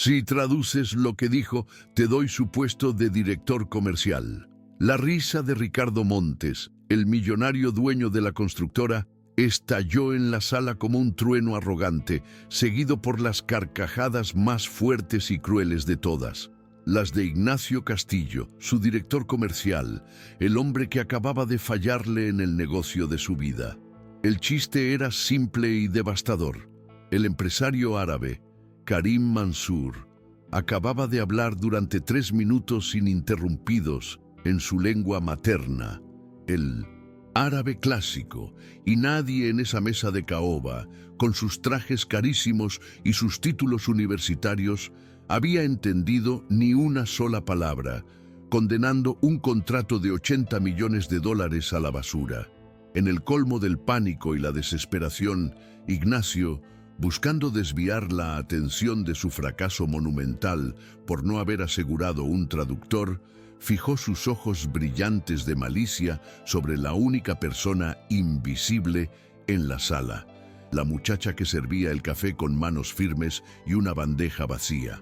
Si traduces lo que dijo, te doy su puesto de director comercial. La risa de Ricardo Montes, el millonario dueño de la constructora, estalló en la sala como un trueno arrogante, seguido por las carcajadas más fuertes y crueles de todas. Las de Ignacio Castillo, su director comercial, el hombre que acababa de fallarle en el negocio de su vida. El chiste era simple y devastador. El empresario árabe, Karim Mansour, acababa de hablar durante 3 minutos ininterrumpidos en su lengua materna, el árabe clásico, y nadie en esa mesa de caoba, con sus trajes carísimos y sus títulos universitarios, había entendido ni una sola palabra, condenando un contrato de $80 millones a la basura. En el colmo del pánico y la desesperación, Ignacio, buscando desviar la atención de su fracaso monumental por no haber asegurado un traductor, fijó sus ojos brillantes de malicia sobre la única persona invisible en la sala, la muchacha que servía el café con manos firmes y una bandeja vacía.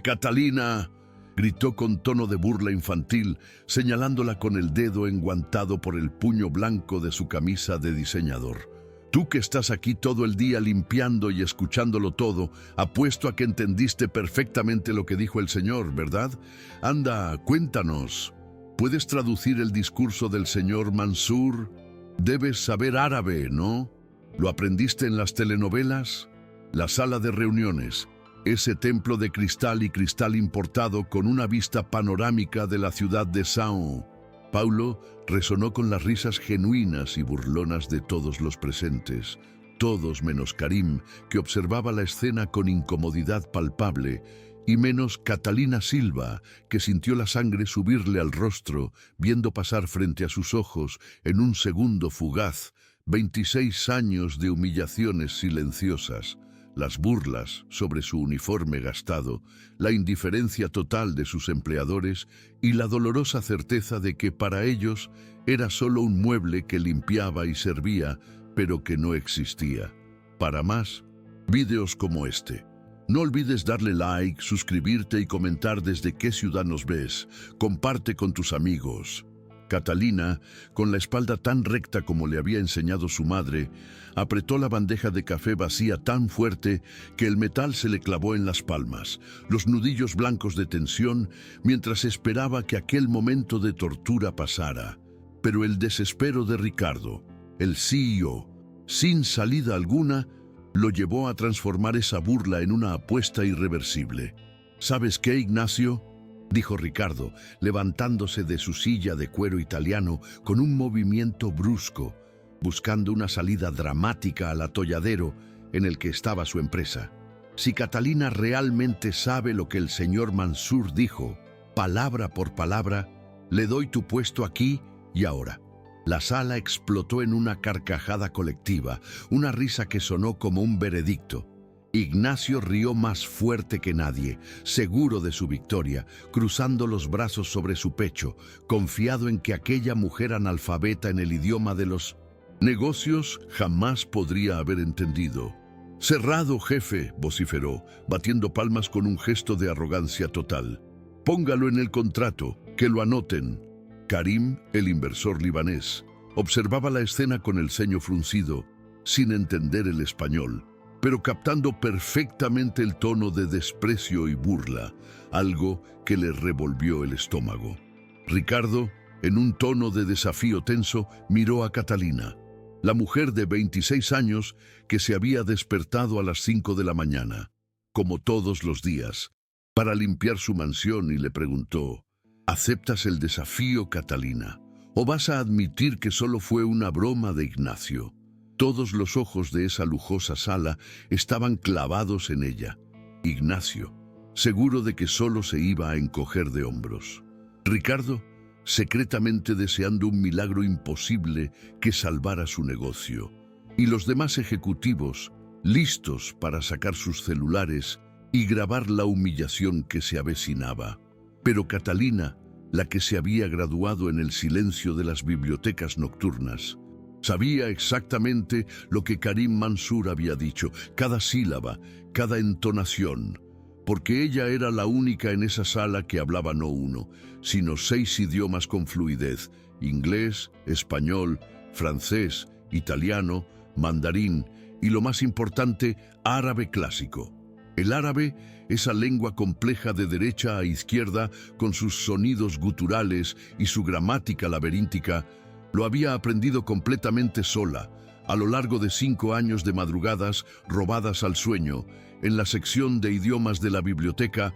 Catalina!, gritó con tono de burla infantil, señalándola con el dedo enguantado por el puño blanco de su camisa de diseñador. Tú que estás aquí todo el día limpiando y escuchándolo todo, apuesto a que entendiste perfectamente lo que dijo el señor, ¿verdad? Anda, cuéntanos. ¿Puedes traducir el discurso del señor Mansour? Debes saber árabe, ¿no? ¿Lo aprendiste en las telenovelas? La sala de reuniones, ese templo de cristal y cristal importado con una vista panorámica de la ciudad de São Paulo, resonó con las risas genuinas y burlonas de todos los presentes, todos menos Karim, que observaba la escena con incomodidad palpable, y menos Catalina Silva, que sintió la sangre subirle al rostro, viendo pasar frente a sus ojos, en un segundo fugaz, 26 años de humillaciones silenciosas, las burlas sobre su uniforme gastado, la indiferencia total de sus empleadores y la dolorosa certeza de que para ellos era solo un mueble que limpiaba y servía, pero que no existía. Para más, vídeos como este. No olvides darle like, suscribirte y comentar desde qué ciudad nos ves. Comparte con tus amigos. Catalina, con la espalda tan recta como le había enseñado su madre, apretó la bandeja de café vacía tan fuerte que el metal se le clavó en las palmas, los nudillos blancos de tensión, mientras esperaba que aquel momento de tortura pasara. Pero el desespero de Ricardo, el CEO, sin salida alguna, lo llevó a transformar esa burla en una apuesta irreversible. ¿Sabes qué, Ignacio?, dijo Ricardo, levantándose de su silla de cuero italiano con un movimiento brusco, buscando una salida dramática al atolladero en el que estaba su empresa. Si Catalina realmente sabe lo que el señor Mansour dijo, palabra por palabra, le doy tu puesto aquí y ahora. La sala explotó en una carcajada colectiva, una risa que sonó como un veredicto. Ignacio rió más fuerte que nadie, seguro de su victoria, cruzando los brazos sobre su pecho, confiado en que aquella mujer analfabeta en el idioma de los negocios jamás podría haber entendido. «Cerrado, jefe», vociferó, batiendo palmas con un gesto de arrogancia total. «Póngalo en el contrato, que lo anoten». Karim, el inversor libanés, observaba la escena con el ceño fruncido, sin entender el español, pero captando perfectamente el tono de desprecio y burla, algo que le revolvió el estómago. Ricardo, en un tono de desafío tenso, miró a Catalina, la mujer de 26 años que se había despertado a las 5 de la mañana, como todos los días, para limpiar su mansión, y le preguntó: «¿Aceptas el desafío, Catalina? ¿O vas a admitir que solo fue una broma de Ignacio?» Todos los ojos de esa lujosa sala estaban clavados en ella. Ignacio, seguro de que solo se iba a encoger de hombros. Ricardo, secretamente deseando un milagro imposible que salvara su negocio. Y los demás ejecutivos, listos para sacar sus celulares y grabar la humillación que se avecinaba. Pero Catalina, la que se había graduado en el silencio de las bibliotecas nocturnas, sabía exactamente lo que Karim Mansour había dicho, cada sílaba, cada entonación. porque ella era la única en esa sala que hablaba no uno, sino 6 idiomas con fluidez: inglés, español, francés, italiano, mandarín y, lo más importante, árabe clásico. El árabe, esa lengua compleja de derecha a izquierda con sus sonidos guturales y su gramática laberíntica, lo había aprendido completamente sola, a lo largo de 5 años de madrugadas robadas al sueño, en la sección de idiomas de la biblioteca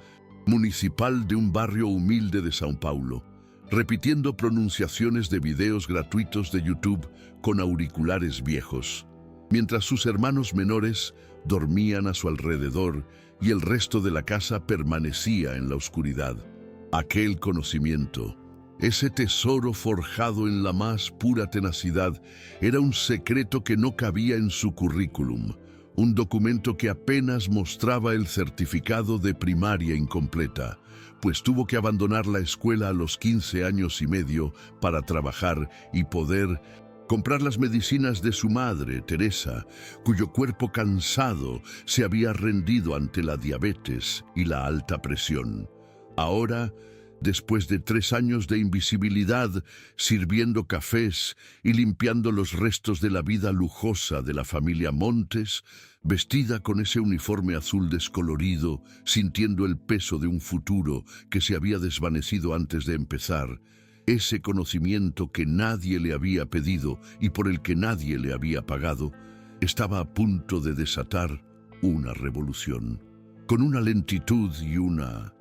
municipal de un barrio humilde de São Paulo, repitiendo pronunciaciones de videos gratuitos de YouTube con auriculares viejos, mientras sus hermanos menores dormían a su alrededor y el resto de la casa permanecía en la oscuridad. Aquel conocimiento, ese tesoro forjado en la más pura tenacidad, era un secreto que no cabía en su currículum, un documento que apenas mostraba el certificado de primaria incompleta, pues tuvo que abandonar la escuela a los 15 años y medio para trabajar y poder comprar las medicinas de su madre, Teresa, cuyo cuerpo cansado se había rendido ante la diabetes y la alta presión. Ahora, después de 3 años de invisibilidad, sirviendo cafés y limpiando los restos de la vida lujosa de la familia Montes, vestida con ese uniforme azul descolorido, sintiendo el peso de un futuro que se había desvanecido antes de empezar, ese conocimiento que nadie le había pedido y por el que nadie le había pagado, estaba a punto de desatar una revolución. Con una lentitud y una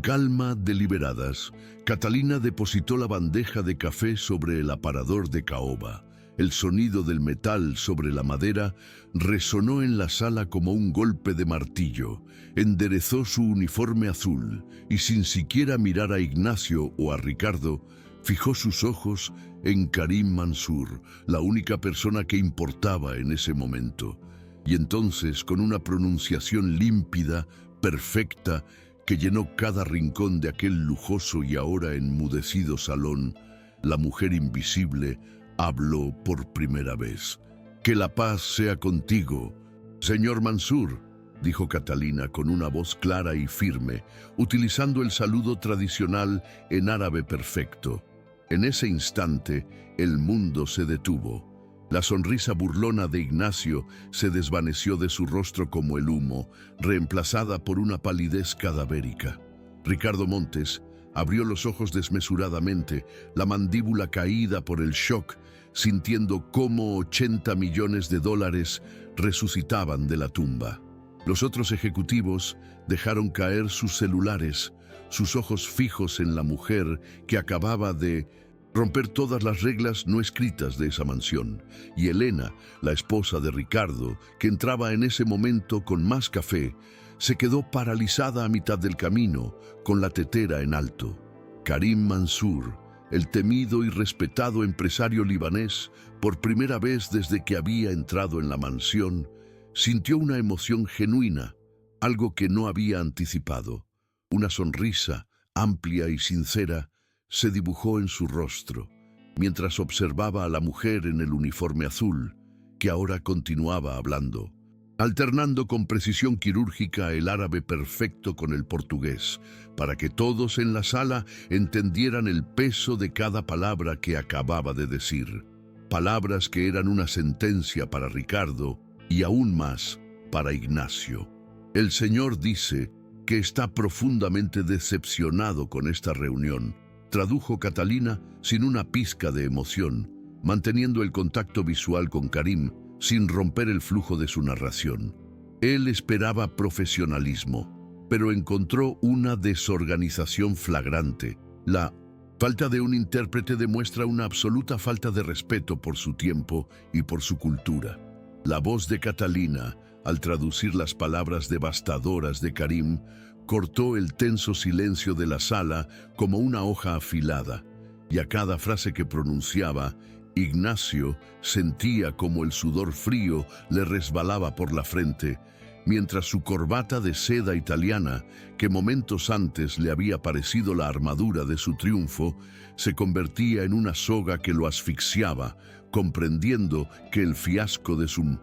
calma deliberadas, Catalina depositó la bandeja de café sobre el aparador de caoba. El sonido del metal sobre la madera resonó en la sala como un golpe de martillo. Enderezó su uniforme azul y, sin siquiera mirar a Ignacio o a Ricardo, fijó sus ojos en Karim Mansur, la única persona que importaba en ese momento. Y entonces, con una pronunciación límpida, perfecta, que llenó cada rincón de aquel lujoso y ahora enmudecido salón, la mujer invisible habló por primera vez. «Que la paz sea contigo, señor Mansur», dijo Catalina con una voz clara y firme, utilizando el saludo tradicional en árabe perfecto. En ese instante, el mundo se detuvo. La sonrisa burlona de Ignacio se desvaneció de su rostro como el humo, reemplazada por una palidez cadavérica. Ricardo Montes abrió los ojos desmesuradamente, la mandíbula caída por el shock, sintiendo cómo $80 millones resucitaban de la tumba. Los otros ejecutivos dejaron caer sus celulares, sus ojos fijos en la mujer que acababa de romper todas las reglas no escritas de esa mansión, y Elena, la esposa de Ricardo, que entraba en ese momento con más café, se quedó paralizada a mitad del camino, con la tetera en alto. Karim Mansur, el temido y respetado empresario libanés, por primera vez desde que había entrado en la mansión, sintió una emoción genuina, algo que no había anticipado. Una sonrisa, amplia y sincera, se dibujó en su rostro, mientras observaba a la mujer en el uniforme azul, que ahora continuaba hablando, alternando con precisión quirúrgica el árabe perfecto con el portugués, para que todos en la sala entendieran el peso de cada palabra que acababa de decir. Palabras que eran una sentencia para Ricardo y aún más para Ignacio. El señor dice que está profundamente decepcionado con esta reunión, tradujo Catalina sin una pizca de emoción, manteniendo el contacto visual con Karim sin romper el flujo de su narración. Él esperaba profesionalismo, pero encontró una desorganización flagrante. La falta de un intérprete demuestra una absoluta falta de respeto por su tiempo y por su cultura. La voz de Catalina, al traducir las palabras devastadoras de Karim, cortó el tenso silencio de la sala como una hoja afilada, y a cada frase que pronunciaba, Ignacio sentía como el sudor frío le resbalaba por la frente, mientras su corbata de seda italiana, que momentos antes le había parecido la armadura de su triunfo, se convertía en una soga que lo asfixiaba, comprendiendo que el fiasco de su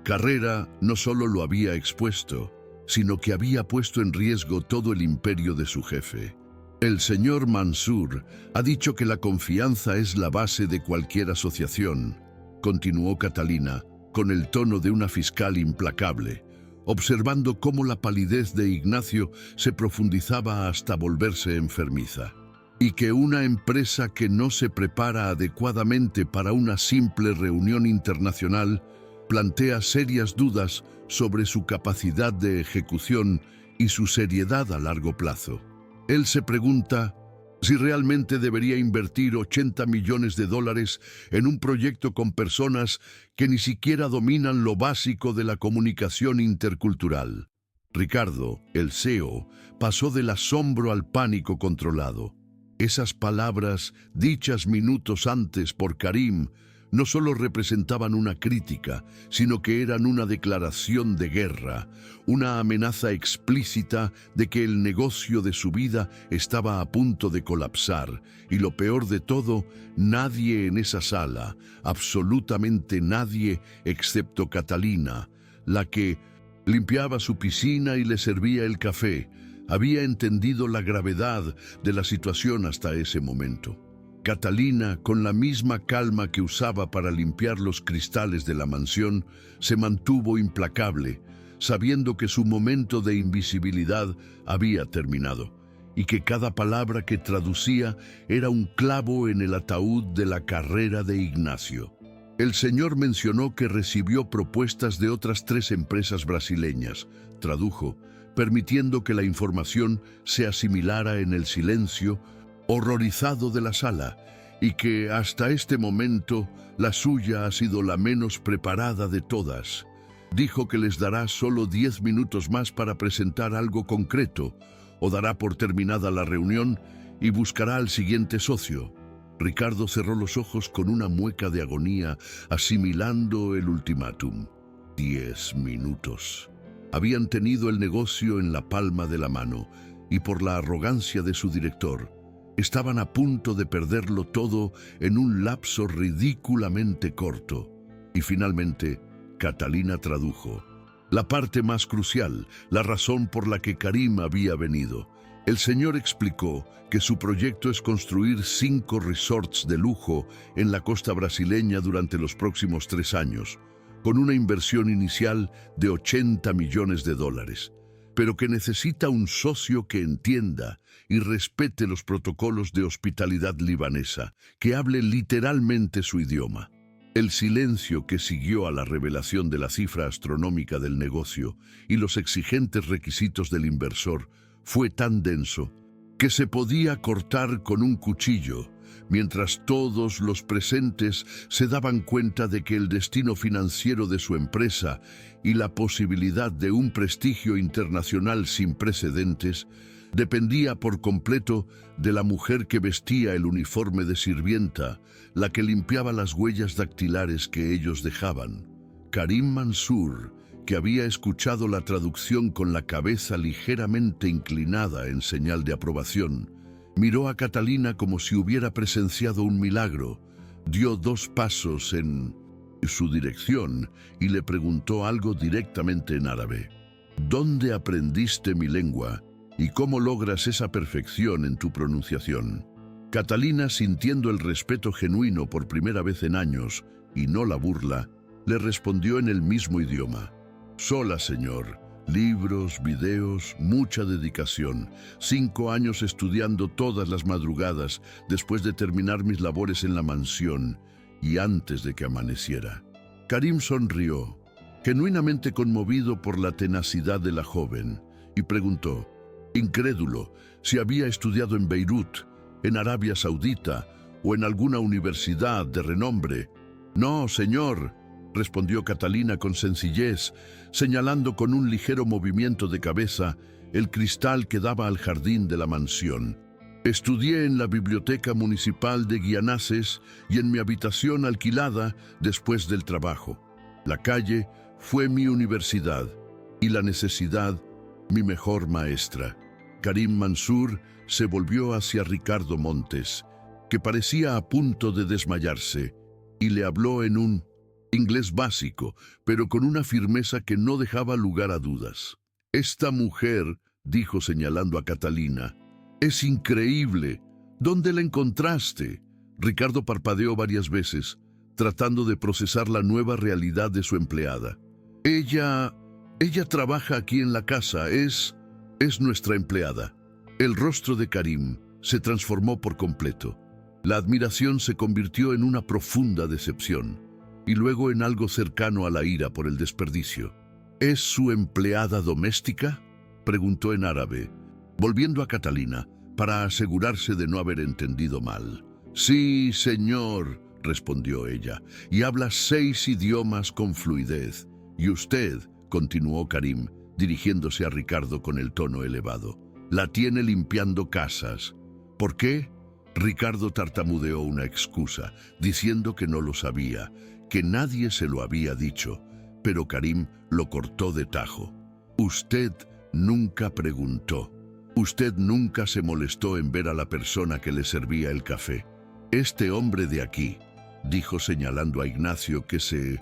carrera no solo lo había expuesto, sino que había puesto en riesgo todo el imperio de su jefe. El señor Mansur ha dicho que la confianza es la base de cualquier asociación, continuó Catalina, con el tono de una fiscal implacable, observando cómo la palidez de Ignacio se profundizaba hasta volverse enfermiza, y que una empresa que no se prepara adecuadamente para una simple reunión internacional plantea serias dudas sobre su capacidad de ejecución y su seriedad a largo plazo. Él se pregunta si realmente debería invertir 80 millones de dólares en un proyecto con personas que ni siquiera dominan lo básico de la comunicación intercultural. Ricardo, el CEO, pasó del asombro al pánico controlado. Esas palabras, dichas minutos antes por Karim, no solo representaban una crítica, sino que eran una declaración de guerra, una amenaza explícita de que el negocio de su vida estaba a punto de colapsar, y lo peor de todo, nadie en esa sala, absolutamente nadie, excepto Catalina, la que limpiaba su piscina y le servía el café, había entendido la gravedad de la situación hasta ese momento. Catalina, con la misma calma que usaba para limpiar los cristales de la mansión, se mantuvo implacable, sabiendo que su momento de invisibilidad había terminado, y que cada palabra que traducía era un clavo en el ataúd de la carrera de Ignacio. El señor mencionó que recibió propuestas de otras 3 empresas brasileñas, tradujo, permitiendo que la información se asimilara en el silencio horrorizado de la sala, y que hasta este momento la suya ha sido la menos preparada de todas. Dijo que les dará solo 10 minutos más para presentar algo concreto, o dará por terminada la reunión y buscará al siguiente socio. Ricardo cerró los ojos con una mueca de agonía, asimilando el ultimátum. 10 minutos. Habían tenido el negocio en la palma de la mano, y por la arrogancia de su director, estaban a punto de perderlo todo en un lapso ridículamente corto. Y finalmente, Catalina tradujo la parte más crucial, la razón por la que Karim había venido. El señor explicó que su proyecto es construir 5 resorts de lujo en la costa brasileña durante los próximos 3 años, con una inversión inicial de 80 millones de dólares, pero que necesita un socio que entienda y respete los protocolos de hospitalidad libanesa, que hable literalmente su idioma. El silencio que siguió a la revelación de la cifra astronómica del negocio y los exigentes requisitos del inversor fue tan denso que se podía cortar con un cuchillo, mientras todos los presentes se daban cuenta de que el destino financiero de su empresa y la posibilidad de un prestigio internacional sin precedentes dependía por completo de la mujer que vestía el uniforme de sirvienta, la que limpiaba las huellas dactilares que ellos dejaban. Karim Mansur, que había escuchado la traducción con la cabeza ligeramente inclinada en señal de aprobación, miró a Catalina como si hubiera presenciado un milagro, dio 2 pasos en su dirección y le preguntó algo directamente en árabe. ¿Dónde aprendiste mi lengua y cómo logras esa perfección en tu pronunciación? Catalina, sintiendo el respeto genuino por primera vez en años y no la burla, le respondió en el mismo idioma. Sola, señor. Libros, videos, mucha dedicación. 5 años estudiando todas las madrugadas después de terminar mis labores en la mansión y antes de que amaneciera. Karim sonrió, genuinamente conmovido por la tenacidad de la joven, y preguntó, incrédulo, si había estudiado en Beirut, en Arabia Saudita o en alguna universidad de renombre. No, señor, respondió Catalina con sencillez, señalando con un ligero movimiento de cabeza el cristal que daba al jardín de la mansión. Estudié en la biblioteca municipal de Guianases y en mi habitación alquilada después del trabajo. La calle fue mi universidad y la necesidad mi mejor maestra. Karim Mansur se volvió hacia Ricardo Montes, que parecía a punto de desmayarse, y le habló en un inglés básico, pero con una firmeza que no dejaba lugar a dudas. Esta mujer, dijo señalando a Catalina, es increíble. ¿Dónde la encontraste? Ricardo parpadeó varias veces, tratando de procesar la nueva realidad de su empleada. Ella trabaja aquí en la casa, es nuestra empleada. El rostro de Karim se transformó por completo. La admiración se convirtió en una profunda decepción, y luego en algo cercano a la ira por el desperdicio. ¿Es su empleada doméstica?, preguntó en árabe, volviendo a Catalina para asegurarse de no haber entendido mal. Sí, señor, respondió ella, y habla 6 idiomas con fluidez. Y usted, continuó Karim, dirigiéndose a Ricardo con el tono elevado, la tiene limpiando casas. ¿Por qué? Ricardo tartamudeó una excusa, diciendo que no lo sabía, que nadie se lo había dicho, pero Karim lo cortó de tajo. Usted nunca preguntó. Usted nunca se molestó en ver a la persona que le servía el café. Este hombre de aquí, dijo señalando a Ignacio que se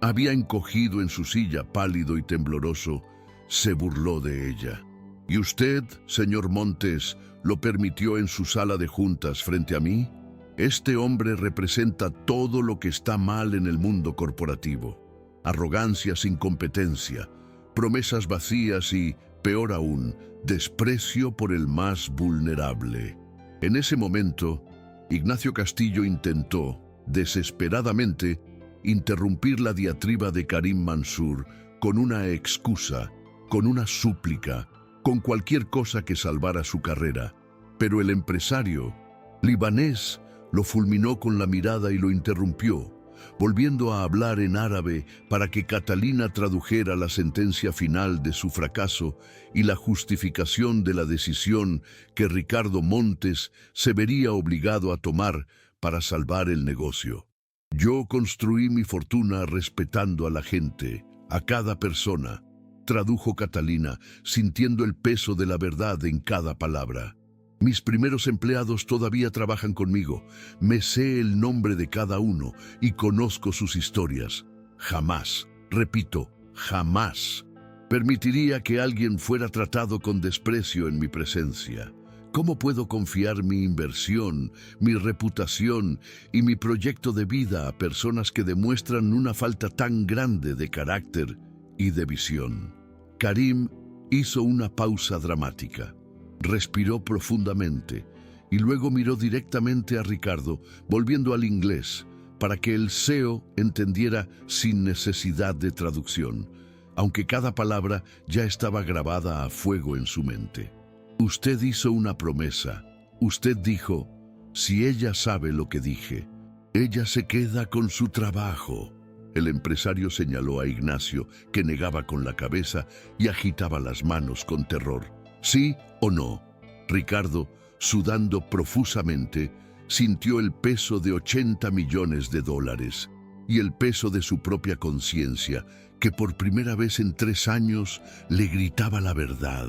había encogido en su silla pálido y tembloroso, se burló de ella. ¿Y usted, señor Montes, lo permitió en su sala de juntas frente a mí? Este hombre representa todo lo que está mal en el mundo corporativo. Arrogancia sin competencia, promesas vacías y, peor aún, desprecio por el más vulnerable. En ese momento, Ignacio Castillo intentó, desesperadamente, interrumpir la diatriba de Karim Mansur con una excusa, con una súplica, con cualquier cosa que salvara su carrera. Pero el empresario libanés lo fulminó con la mirada y lo interrumpió, volviendo a hablar en árabe para que Catalina tradujera la sentencia final de su fracaso y la justificación de la decisión que Ricardo Montes se vería obligado a tomar para salvar el negocio. Yo construí mi fortuna respetando a la gente, a cada persona, tradujo Catalina, sintiendo el peso de la verdad en cada palabra. Mis primeros empleados todavía trabajan conmigo. Me sé el nombre de cada uno y conozco sus historias. Jamás, repito, jamás, permitiría que alguien fuera tratado con desprecio en mi presencia. ¿Cómo puedo confiar mi inversión, mi reputación y mi proyecto de vida a personas que demuestran una falta tan grande de carácter y de visión? Karim hizo una pausa dramática. Respiró profundamente y luego miró directamente a Ricardo, volviendo al inglés, para que el CEO entendiera sin necesidad de traducción, aunque cada palabra ya estaba grabada a fuego en su mente. Usted hizo una promesa. Usted dijo, si ella sabe lo que dije, ella se queda con su trabajo. El empresario señaló a Ignacio, que negaba con la cabeza y agitaba las manos con terror. ¿Sí o no? Ricardo, sudando profusamente, sintió el peso de $80 millones y el peso de su propia conciencia, que por primera vez en 3 años le gritaba la verdad.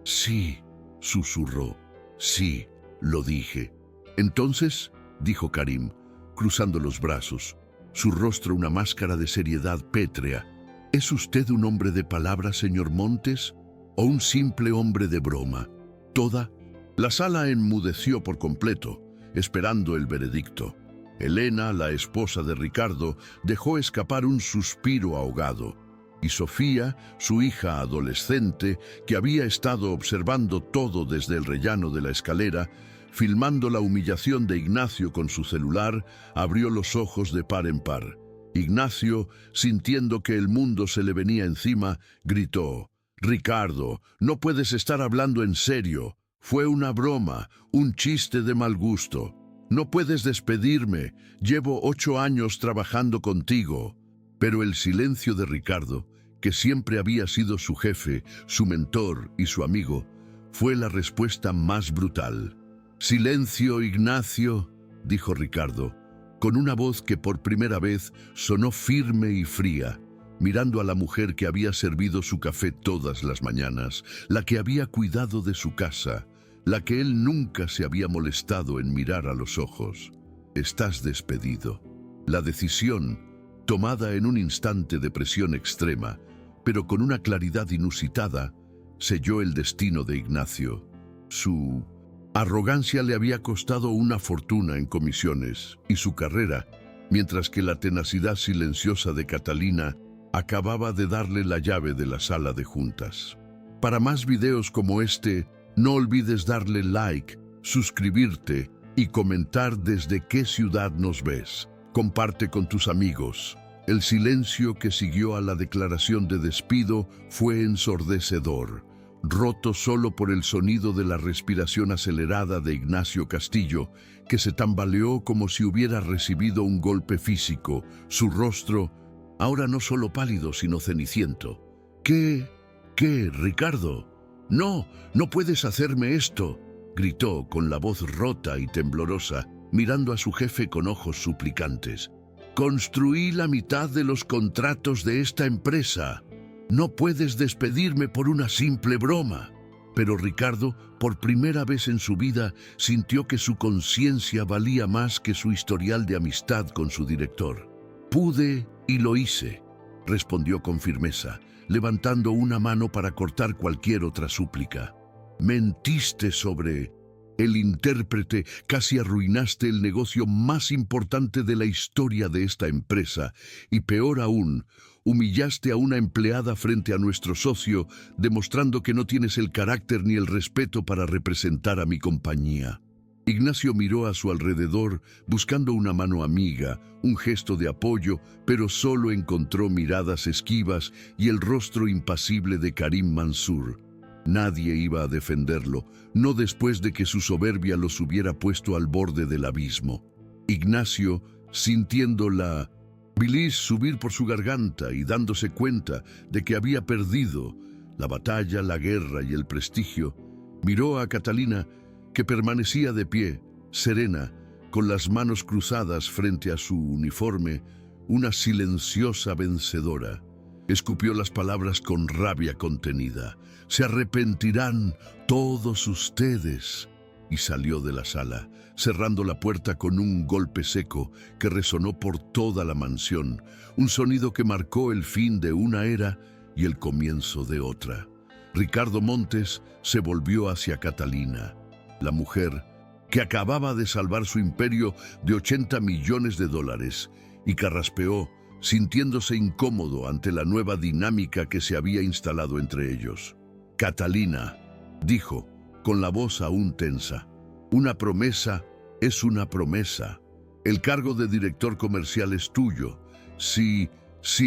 Sí, susurró. Sí, lo dije. Entonces, dijo Karim, cruzando los brazos, su rostro una máscara de seriedad pétrea, ¿es usted un hombre de palabra, señor Montes, o un simple hombre de broma? Toda la sala enmudeció por completo, esperando el veredicto. Elena, la esposa de Ricardo, dejó escapar un suspiro ahogado, y Sofía, su hija adolescente, que había estado observando todo desde el rellano de la escalera, filmando la humillación de Ignacio con su celular, abrió los ojos de par en par. Ignacio, sintiendo que el mundo se le venía encima, gritó: «Ricardo, no puedes estar hablando en serio. Fue una broma, un chiste de mal gusto. No puedes despedirme. Llevo 8 años trabajando contigo». Pero el silencio de Ricardo, que siempre había sido su jefe, su mentor y su amigo, fue la respuesta más brutal. «Silencio, Ignacio», dijo Ricardo, con una voz que por primera vez sonó firme y fría, mirando a la mujer que había servido su café todas las mañanas, la que había cuidado de su casa, la que él nunca se había molestado en mirar a los ojos. «Estás despedido». La decisión, tomada en un instante de presión extrema, pero con una claridad inusitada, selló el destino de Ignacio. Su arrogancia le había costado una fortuna en comisiones y su carrera, mientras que la tenacidad silenciosa de Catalina acababa de darle la llave de la sala de juntas. Para más videos como este, no olvides darle like, suscribirte y comentar desde qué ciudad nos ves. Comparte con tus amigos. El silencio que siguió a la declaración de despido fue ensordecedor, roto solo por el sonido de la respiración acelerada de Ignacio Castillo, que se tambaleó como si hubiera recibido un golpe físico, su rostro ahora no solo pálido, sino ceniciento. ¿Qué, Ricardo? No, no puedes hacerme esto, gritó con la voz rota y temblorosa, mirando a su jefe con ojos suplicantes. Construí la mitad de los contratos de esta empresa. No puedes despedirme por una simple broma. Pero Ricardo, por primera vez en su vida, sintió que su conciencia valía más que su historial de amistad con su director. Pude y lo hice, respondió con firmeza, levantando una mano para cortar cualquier otra súplica. Mentiste sobre el intérprete, casi arruinaste el negocio más importante de la historia de esta empresa y peor aún, humillaste a una empleada frente a nuestro socio, demostrando que no tienes el carácter ni el respeto para representar a mi compañía. Ignacio miró a su alrededor buscando una mano amiga, un gesto de apoyo, pero solo encontró miradas esquivas y el rostro impasible de Karim Mansur. Nadie iba a defenderlo, no después de que su soberbia los hubiera puesto al borde del abismo. Ignacio, sintiendo la bilis subir por su garganta y dándose cuenta de que había perdido la batalla, la guerra y el prestigio, miró a Catalina, que permanecía de pie, serena, con las manos cruzadas frente a su uniforme, una silenciosa vencedora. Escupió las palabras con rabia contenida. «Se arrepentirán todos ustedes», y salió de la sala, cerrando la puerta con un golpe seco que resonó por toda la mansión, un sonido que marcó el fin de una era y el comienzo de otra. Ricardo Montes se volvió hacia Catalina, la mujer que acababa de salvar su imperio de $80 millones, y carraspeó, sintiéndose incómodo ante la nueva dinámica que se había instalado entre ellos. «Catalina», dijo, con la voz aún tensa, «una promesa es una promesa. El cargo de director comercial es tuyo, si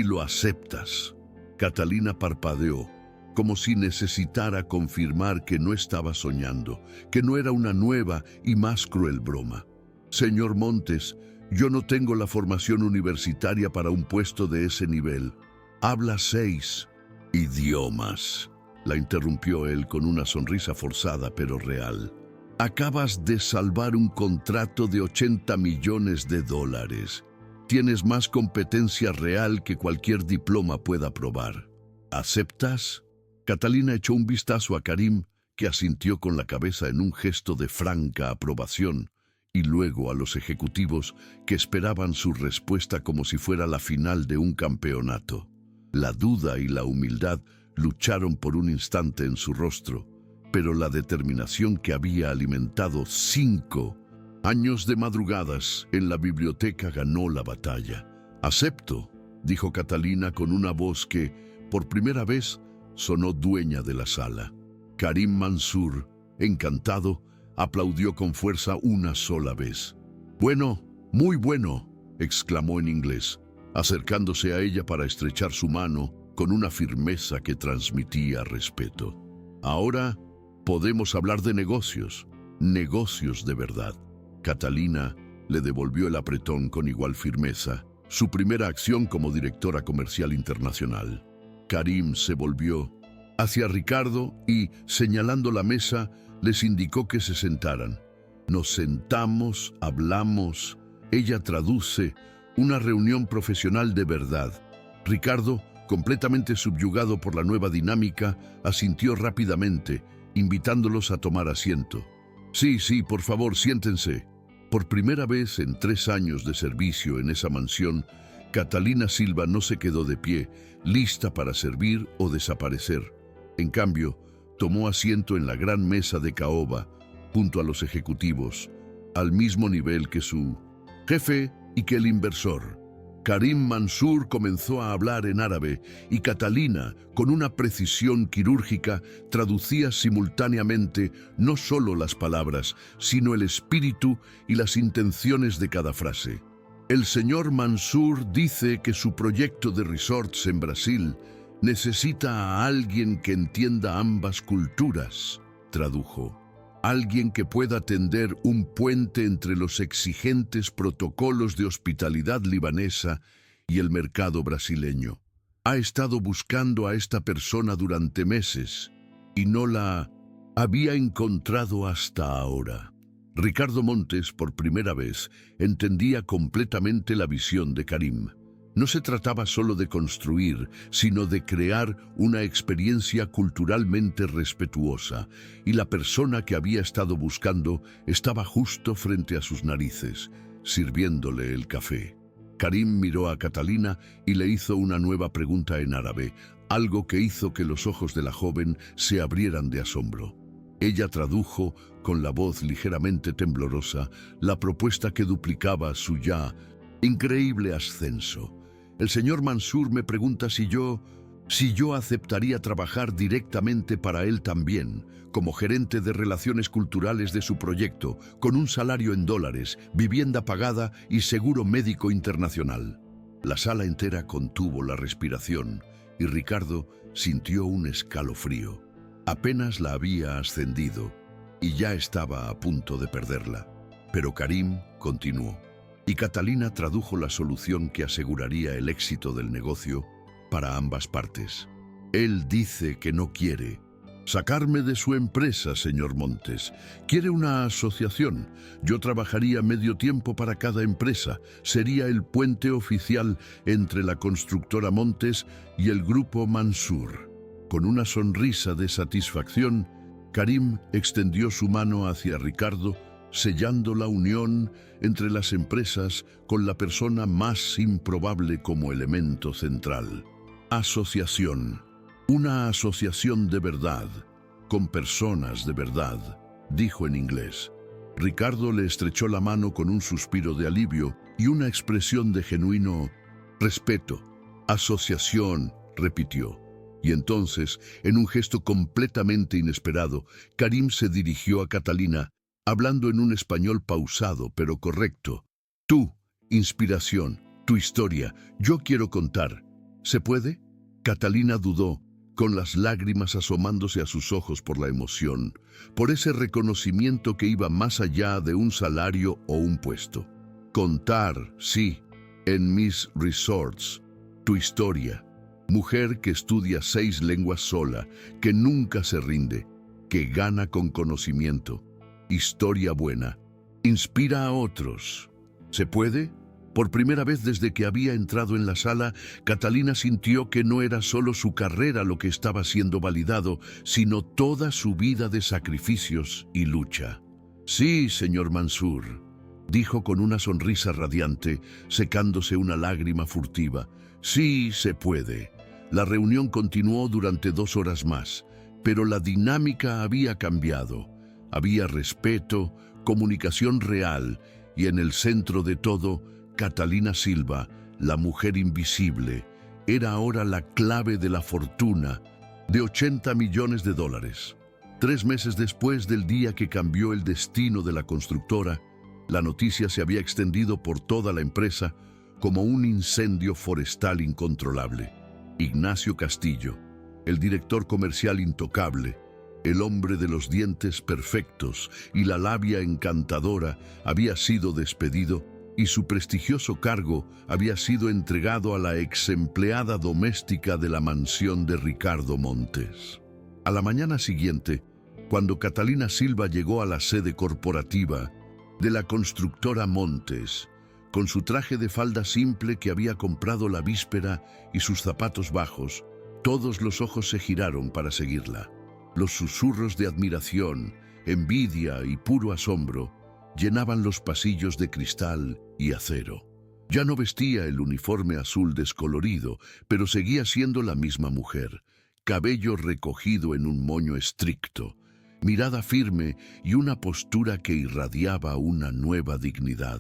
lo aceptas». Catalina parpadeó, como si necesitara confirmar que no estaba soñando, que no era una nueva y más cruel broma. «Señor Montes, yo no tengo la formación universitaria para un puesto de ese nivel. Habla 6 idiomas», la interrumpió él con una sonrisa forzada pero real. «Acabas de salvar un contrato de $80 millones. Tienes más competencia real que cualquier diploma pueda probar. ¿Aceptas?» Catalina echó un vistazo a Karim, que asintió con la cabeza en un gesto de franca aprobación, y luego a los ejecutivos que esperaban su respuesta como si fuera la final de un campeonato. La duda y la humildad lucharon por un instante en su rostro, pero la determinación que había alimentado 5 años de madrugadas en la biblioteca ganó la batalla. «Acepto», dijo Catalina con una voz que, por primera vez, sonó dueña de la sala. Karim Mansur, encantado, aplaudió con fuerza una sola vez. «Bueno, muy bueno», exclamó en inglés, acercándose a ella para estrechar su mano con una firmeza que transmitía respeto. «Ahora podemos hablar de negocios de verdad». Catalina le devolvió el apretón con igual firmeza, su primera acción como directora comercial internacional. Karim se volvió hacia Ricardo y, señalando la mesa, les indicó que se sentaran. «Nos sentamos, hablamos», ella traduce, «una reunión profesional de verdad». Ricardo, completamente subyugado por la nueva dinámica, asintió rápidamente, invitándolos a tomar asiento. «Sí, por favor, siéntense». Por primera vez en 3 años de servicio en esa mansión, Catalina Silva no se quedó de pie, lista para servir o desaparecer. En cambio, Tomó asiento en la gran mesa de caoba, junto a los ejecutivos, al mismo nivel que su jefe y que el inversor. Karim Mansour comenzó a hablar en árabe y Catalina, con una precisión quirúrgica, traducía simultáneamente no solo las palabras, sino el espíritu y las intenciones de cada frase. El señor Mansour dice que su proyecto de resorts en Brasil necesita a alguien que entienda ambas culturas, tradujo. Alguien que pueda tender un puente entre los exigentes protocolos de hospitalidad libanesa y el mercado brasileño. Ha estado buscando a esta persona durante meses y no la había encontrado hasta ahora. Ricardo Montes, por primera vez, entendía completamente la visión de Karim. No se trataba solo de construir, sino de crear una experiencia culturalmente respetuosa, y la persona que había estado buscando estaba justo frente a sus narices, sirviéndole el café. Karim miró a Catalina y le hizo una nueva pregunta en árabe, algo que hizo que los ojos de la joven se abrieran de asombro. Ella tradujo, con la voz ligeramente temblorosa, la propuesta que duplicaba su ya increíble ascenso. El señor Mansour me pregunta si yo aceptaría trabajar directamente para él también, como gerente de relaciones culturales de su proyecto, con un salario en dólares, vivienda pagada y seguro médico internacional. La sala entera contuvo la respiración y Ricardo sintió un escalofrío. Apenas la había ascendido y ya estaba a punto de perderla. Pero Karim continuó. Y Catalina tradujo la solución que aseguraría el éxito del negocio para ambas partes. Él dice que no quiere sacarme de su empresa, señor Montes. Quiere una asociación. Yo trabajaría medio tiempo para cada empresa. Sería el puente oficial entre la constructora Montes y el grupo Mansour. Con una sonrisa de satisfacción, Karim extendió su mano hacia Ricardo, sellando la unión entre las empresas con la persona más improbable como elemento central. Asociación. Una asociación de verdad, con personas de verdad, dijo en inglés. Ricardo le estrechó la mano con un suspiro de alivio y una expresión de genuino respeto. Asociación, repitió. Y entonces, en un gesto completamente inesperado, Karim se dirigió a Catalina, hablando en un español pausado pero correcto. Tú, inspiración, tu historia, yo quiero contar. ¿Se puede? Catalina dudó, con las lágrimas asomándose a sus ojos por la emoción, por ese reconocimiento que iba más allá de un salario o un puesto. Contar, sí, en mis resorts, tu historia. Mujer que estudia 6 lenguas sola, que nunca se rinde, que gana con conocimiento. Historia buena. Inspira a otros. ¿Se puede? Por primera vez desde que había entrado en la sala, Catalina sintió que no era solo su carrera lo que estaba siendo validado, sino toda su vida de sacrificios y lucha. Sí, señor Mansour, dijo con una sonrisa radiante, secándose una lágrima furtiva. Sí, se puede. La reunión continuó durante 2 horas más, pero la dinámica había cambiado. Había respeto, comunicación real y en el centro de todo, Catalina Silva, la mujer invisible, era ahora la clave de la fortuna de $80 millones. 3 meses después del día que cambió el destino de la constructora, la noticia se había extendido por toda la empresa como un incendio forestal incontrolable. Ignacio Castillo, el director comercial intocable, el hombre de los dientes perfectos y la labia encantadora, había sido despedido y su prestigioso cargo había sido entregado a la ex empleada doméstica de la mansión de Ricardo Montes. A la mañana siguiente, cuando Catalina Silva llegó a la sede corporativa de la constructora Montes, con su traje de falda simple que había comprado la víspera y sus zapatos bajos, todos los ojos se giraron para seguirla. Los susurros de admiración, envidia y puro asombro llenaban los pasillos de cristal y acero. Ya no vestía el uniforme azul descolorido, pero seguía siendo la misma mujer, cabello recogido en un moño estricto, mirada firme y una postura que irradiaba una nueva dignidad.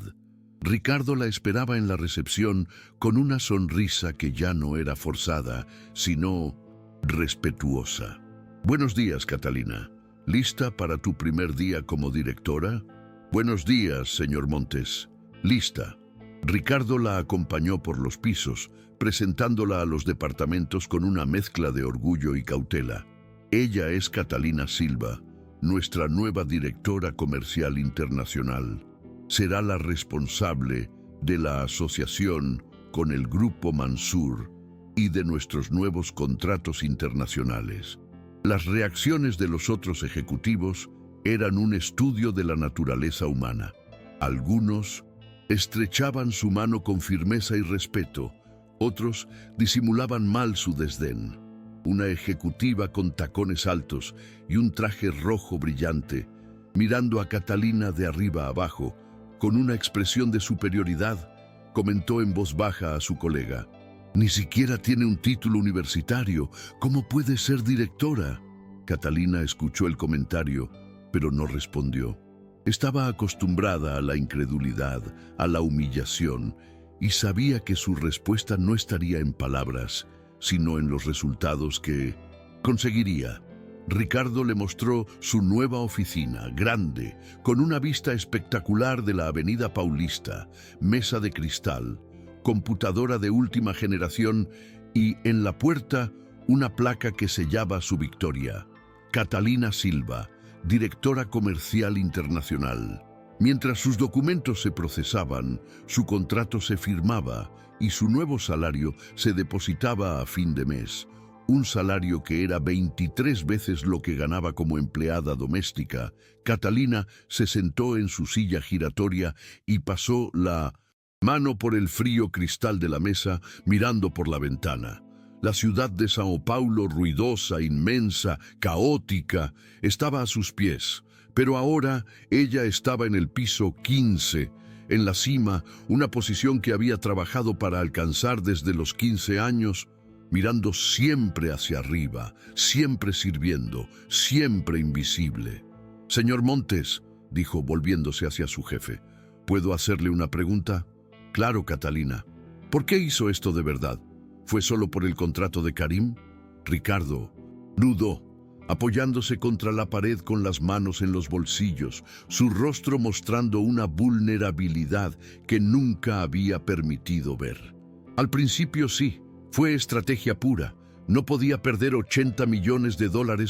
Ricardo la esperaba en la recepción con una sonrisa que ya no era forzada, sino respetuosa. «Buenos días, Catalina. ¿Lista para tu primer día como directora?» «Buenos días, señor Montes. Lista». Ricardo la acompañó por los pisos, presentándola a los departamentos con una mezcla de orgullo y cautela. «Ella es Catalina Silva, nuestra nueva directora comercial internacional. Será la responsable de la asociación con el Grupo Mansur y de nuestros nuevos contratos internacionales». Las reacciones de los otros ejecutivos eran un estudio de la naturaleza humana. Algunos estrechaban su mano con firmeza y respeto, otros disimulaban mal su desdén. Una ejecutiva con tacones altos y un traje rojo brillante, mirando a Catalina de arriba abajo, con una expresión de superioridad, comentó en voz baja a su colega: «Ni siquiera tiene un título universitario. ¿Cómo puede ser directora?» Catalina escuchó el comentario, pero no respondió. Estaba acostumbrada a la incredulidad, a la humillación, y sabía que su respuesta no estaría en palabras, sino en los resultados que conseguiría. Ricardo le mostró su nueva oficina, grande, con una vista espectacular de la Avenida Paulista, mesa de cristal, computadora de última generación y, en la puerta, una placa que sellaba su victoria: Catalina Silva, directora comercial internacional. Mientras sus documentos se procesaban, su contrato se firmaba y su nuevo salario se depositaba a fin de mes. Un salario que era 23 veces lo que ganaba como empleada doméstica. Catalina se sentó en su silla giratoria y pasó la mano por el frío cristal de la mesa, mirando por la ventana. La ciudad de Sao Paulo, ruidosa, inmensa, caótica, estaba a sus pies. Pero ahora ella estaba en el piso 15, en la cima, una posición que había trabajado para alcanzar desde los 15 años, mirando siempre hacia arriba, siempre sirviendo, siempre invisible. «Señor Montes», dijo volviéndose hacia su jefe, «¿puedo hacerle una pregunta?» «Claro, Catalina. ¿Por qué hizo esto de verdad? ¿Fue solo por el contrato de Karim?» Ricardo dudó, apoyándose contra la pared con las manos en los bolsillos, su rostro mostrando una vulnerabilidad que nunca había permitido ver. Al principio sí, fue estrategia pura. No podía perder $80 millones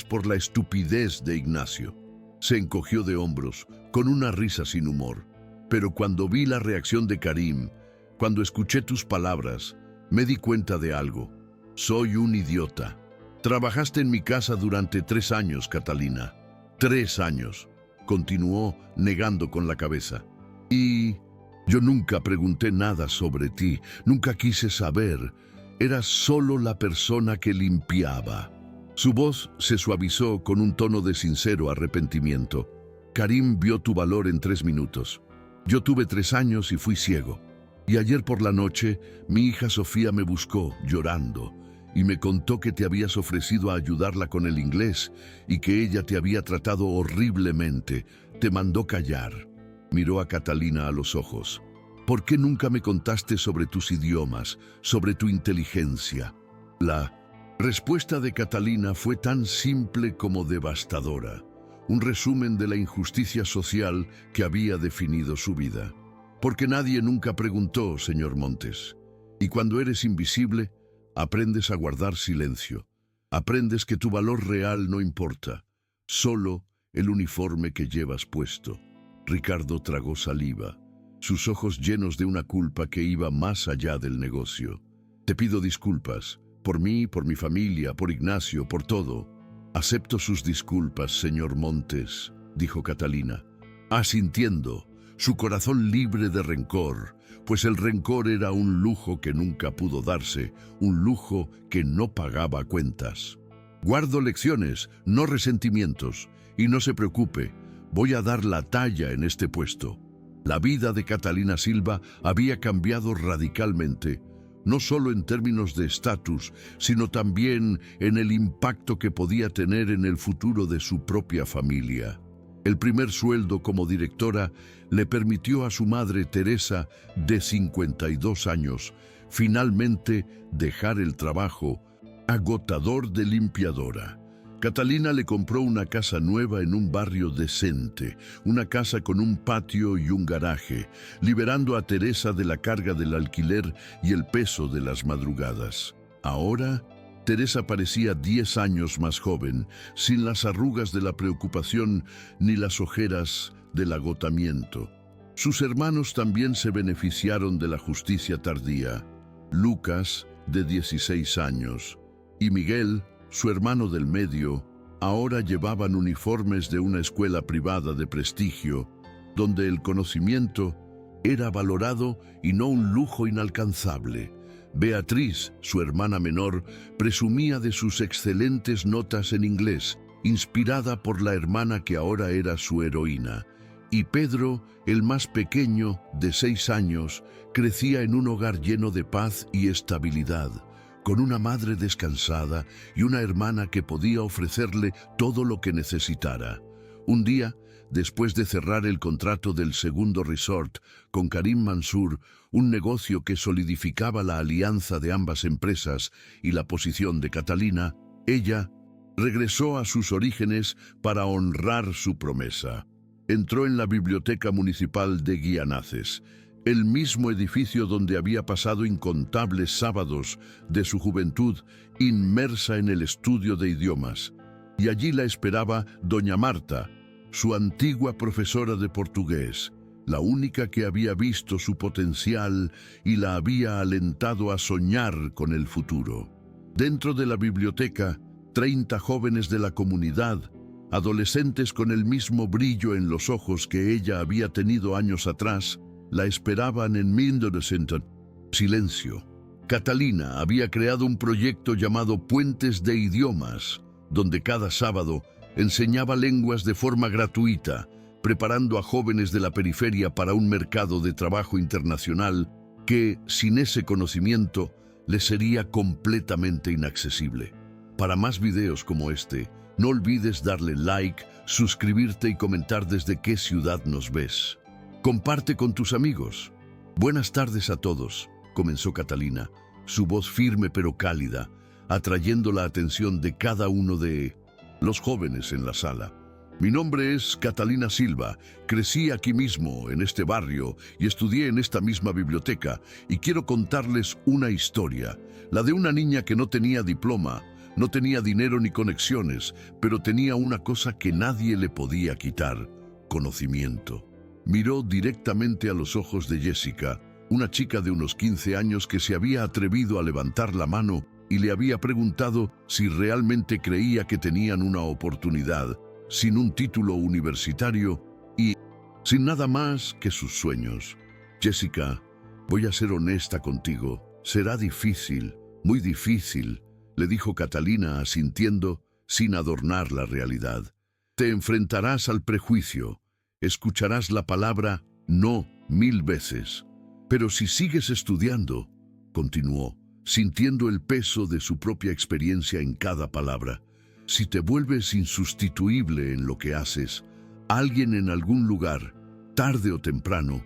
por la estupidez de Ignacio. Se encogió de hombros, con una risa sin humor. Pero cuando vi la reacción de Karim, cuando escuché tus palabras, me di cuenta de algo. Soy un idiota. Trabajaste en mi casa durante 3 años, Catalina. 3 años, continuó negando con la cabeza. Y yo nunca pregunté nada sobre ti, nunca quise saber. Eras solo la persona que limpiaba. Su voz se suavizó con un tono de sincero arrepentimiento. Karim vio tu valor en 3 minutos. Yo tuve 3 años y fui ciego. Y ayer por la noche, mi hija Sofía me buscó, llorando, y me contó que te habías ofrecido a ayudarla con el inglés y que ella te había tratado horriblemente. Te mandó callar. Miró a Catalina a los ojos. ¿Por qué nunca me contaste sobre tus idiomas, sobre tu inteligencia? La respuesta de Catalina fue tan simple como devastadora. Un resumen de la injusticia social que había definido su vida. Porque nadie nunca preguntó, señor Montes. Y cuando eres invisible, aprendes a guardar silencio. Aprendes que tu valor real no importa, solo el uniforme que llevas puesto. Ricardo tragó saliva, sus ojos llenos de una culpa que iba más allá del negocio. Te pido disculpas, por mí, por mi familia, por Ignacio, por todo. Acepto sus disculpas, señor Montes, dijo Catalina, asintiendo, su corazón libre de rencor, pues el rencor era un lujo que nunca pudo darse, un lujo que no pagaba cuentas. Guardo lecciones, no resentimientos, y no se preocupe, voy a dar la talla en este puesto. La vida de Catalina Silva había cambiado radicalmente. no solo en términos de estatus, sino también en el impacto que podía tener en el futuro de su propia familia. El primer sueldo como directora le permitió a su madre Teresa, de 52 años, finalmente dejar el trabajo agotador de limpiadora. Catalina le compró una casa nueva en un barrio decente, una casa con un patio y un garaje, liberando a Teresa de la carga del alquiler y el peso de las madrugadas. Ahora, Teresa parecía 10 años más joven, sin las arrugas de la preocupación ni las ojeras del agotamiento. Sus hermanos también se beneficiaron de la justicia tardía. Lucas, de 16 años, y Miguel, su hermano del medio, ahora llevaban uniformes de una escuela privada de prestigio, donde el conocimiento era valorado y no un lujo inalcanzable. Beatriz, su hermana menor, presumía de sus excelentes notas en inglés, inspirada por la hermana que ahora era su heroína. Y Pedro, el más pequeño, de 6 años, crecía en un hogar lleno de paz y estabilidad, con una madre descansada y una hermana que podía ofrecerle todo lo que necesitara. Un día, después de cerrar el contrato del segundo resort con Karim Mansur, un negocio que solidificaba la alianza de ambas empresas y la posición de Catalina, ella regresó a sus orígenes para honrar su promesa. Entró en la Biblioteca Municipal de Guianaces, el mismo edificio donde había pasado incontables sábados de su juventud inmersa en el estudio de idiomas. Y allí la esperaba doña Marta, su antigua profesora de portugués, la única que había visto su potencial y la había alentado a soñar con el futuro. Dentro de la biblioteca, 30 jóvenes de la comunidad, adolescentes con el mismo brillo en los ojos que ella había tenido años atrás, la esperaban en Mindorcenter. Silencio. Catalina había creado un proyecto llamado Puentes de Idiomas, donde cada sábado enseñaba lenguas de forma gratuita, preparando a jóvenes de la periferia para un mercado de trabajo internacional que, sin ese conocimiento, les sería completamente inaccesible. Para más videos como este, no olvides darle like, suscribirte y comentar desde qué ciudad nos ves. Comparte con tus amigos. Buenas tardes a todos, comenzó Catalina, su voz firme pero cálida, atrayendo la atención de cada uno de los jóvenes en la sala. Mi nombre es Catalina Silva, crecí aquí mismo, en este barrio, y estudié en esta misma biblioteca, y quiero contarles una historia, la de una niña que no tenía diploma, no tenía dinero ni conexiones, pero tenía una cosa que nadie le podía quitar: conocimiento. Miró directamente a los ojos de Jessica, una chica de unos 15 años que se había atrevido a levantar la mano y le había preguntado si realmente creía que tenían una oportunidad, sin un título universitario y sin nada más que sus sueños. Jessica, voy a ser honesta contigo, será difícil, muy difícil, le dijo Catalina asintiendo sin adornar la realidad. Te enfrentarás al prejuicio. Escucharás la palabra no 1000 veces. Pero si sigues estudiando, continuó, sintiendo el peso de su propia experiencia en cada palabra, si te vuelves insustituible en lo que haces, alguien en algún lugar, tarde o temprano,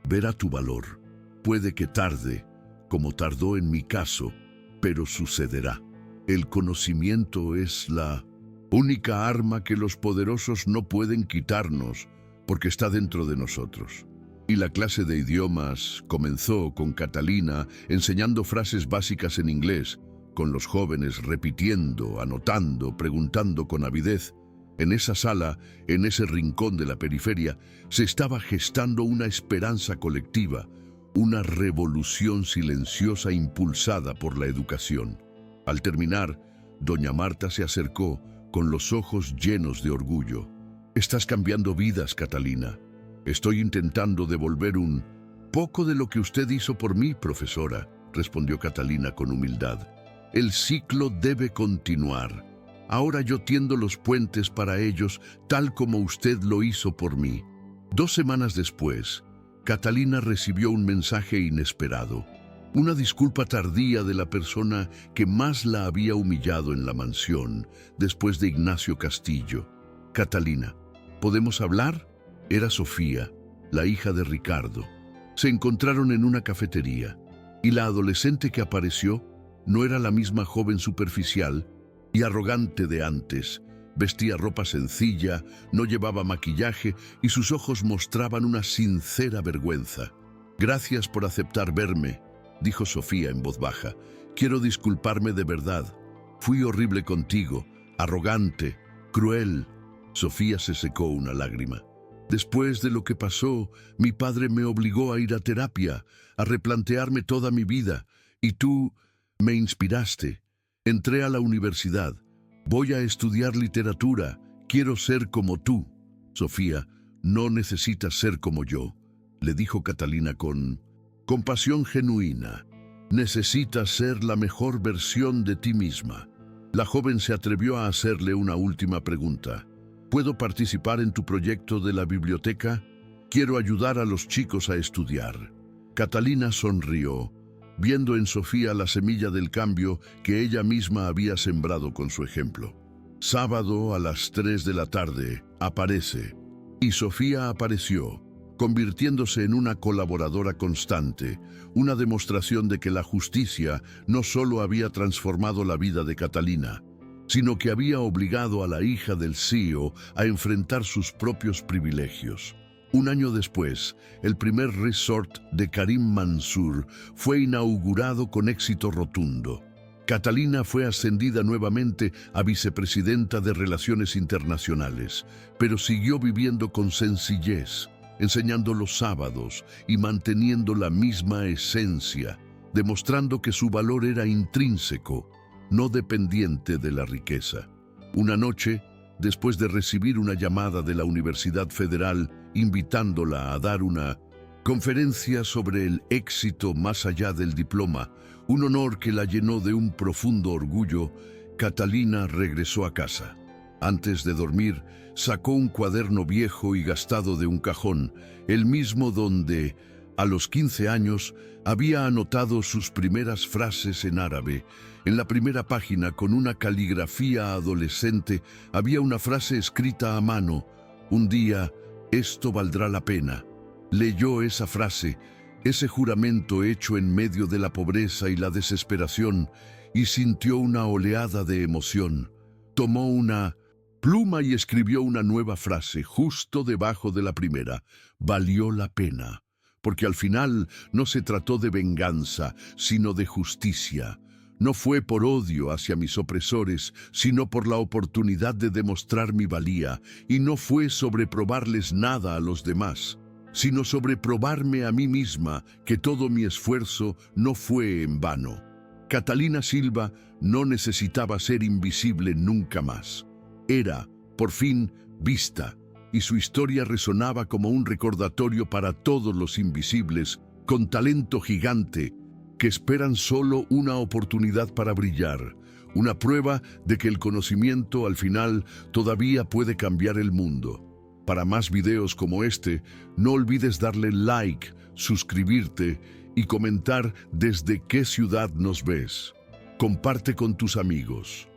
verá tu valor. Puede que tarde, como tardó en mi caso, pero sucederá. El conocimiento es la única arma que los poderosos no pueden quitarnos, porque está dentro de nosotros. Y la clase de idiomas comenzó con Catalina enseñando frases básicas en inglés, con los jóvenes repitiendo, anotando, preguntando con avidez. En esa sala, en ese rincón de la periferia, se estaba gestando una esperanza colectiva, una revolución silenciosa impulsada por la educación. Al terminar, doña Marta se acercó con los ojos llenos de orgullo. Estás cambiando vidas, Catalina. Estoy intentando devolver un poco de lo que usted hizo por mí, profesora, respondió Catalina con humildad. El ciclo debe continuar. Ahora yo tiendo los puentes para ellos, tal como usted lo hizo por mí. 2 semanas después, Catalina recibió un mensaje inesperado. Una disculpa tardía de la persona que más la había humillado en la mansión, después de Ignacio Castillo. Catalina. ¿Podemos hablar? Era Sofía, la hija de Ricardo. Se encontraron en una cafetería, y la adolescente que apareció no era la misma joven superficial y arrogante de antes. Vestía ropa sencilla, no llevaba maquillaje y sus ojos mostraban una sincera vergüenza. «Gracias por aceptar verme», dijo Sofía en voz baja. «Quiero disculparme de verdad. Fui horrible contigo, arrogante, cruel». Sofía se secó una lágrima. «Después de lo que pasó, mi padre me obligó a ir a terapia, a replantearme toda mi vida, y tú me inspiraste. Entré a la universidad. Voy a estudiar literatura. Quiero ser como tú». «Sofía, no necesitas ser como yo», le dijo Catalina con compasión genuina. «Necesitas ser la mejor versión de ti misma». La joven se atrevió a hacerle una última pregunta. «¿Puedo participar en tu proyecto de la biblioteca? Quiero ayudar a los chicos a estudiar». Catalina sonrió, viendo en Sofía la semilla del cambio que ella misma había sembrado con su ejemplo. Sábado a las 3 de la tarde, aparece. Y Sofía apareció, convirtiéndose en una colaboradora constante, una demostración de que la justicia no solo había transformado la vida de Catalina, sino que había obligado a la hija del CEO a enfrentar sus propios privilegios. Un año después, el primer resort de Karim Mansour fue inaugurado con éxito rotundo. Catalina fue ascendida nuevamente a vicepresidenta de Relaciones Internacionales, pero siguió viviendo con sencillez, enseñando los sábados y manteniendo la misma esencia, demostrando que su valor era intrínseco, no dependiente de la riqueza. Una noche, después de recibir una llamada de la Universidad Federal invitándola a dar una conferencia sobre el éxito más allá del diploma, un honor que la llenó de un profundo orgullo, Catalina regresó a casa. Antes de dormir, sacó un cuaderno viejo y gastado de un cajón, el mismo donde, a los 15 años, había anotado sus primeras frases en árabe. En la primera página, con una caligrafía adolescente, había una frase escrita a mano: «Un día, esto valdrá la pena». Leyó esa frase, ese juramento hecho en medio de la pobreza y la desesperación, y sintió una oleada de emoción. Tomó una pluma y escribió una nueva frase justo debajo de la primera: «Valió la pena», porque al final no se trató de venganza, sino de justicia. No fue por odio hacia mis opresores, sino por la oportunidad de demostrar mi valía, y no fue sobre probarles nada a los demás, sino sobre probarme a mí misma que todo mi esfuerzo no fue en vano. Catalina Silva no necesitaba ser invisible nunca más. Era, por fin, vista, y su historia resonaba como un recordatorio para todos los invisibles, con talento gigante, que esperan solo una oportunidad para brillar, una prueba de que el conocimiento al final todavía puede cambiar el mundo. Para más videos como este, no olvides darle like, suscribirte y comentar desde qué ciudad nos ves. Comparte con tus amigos.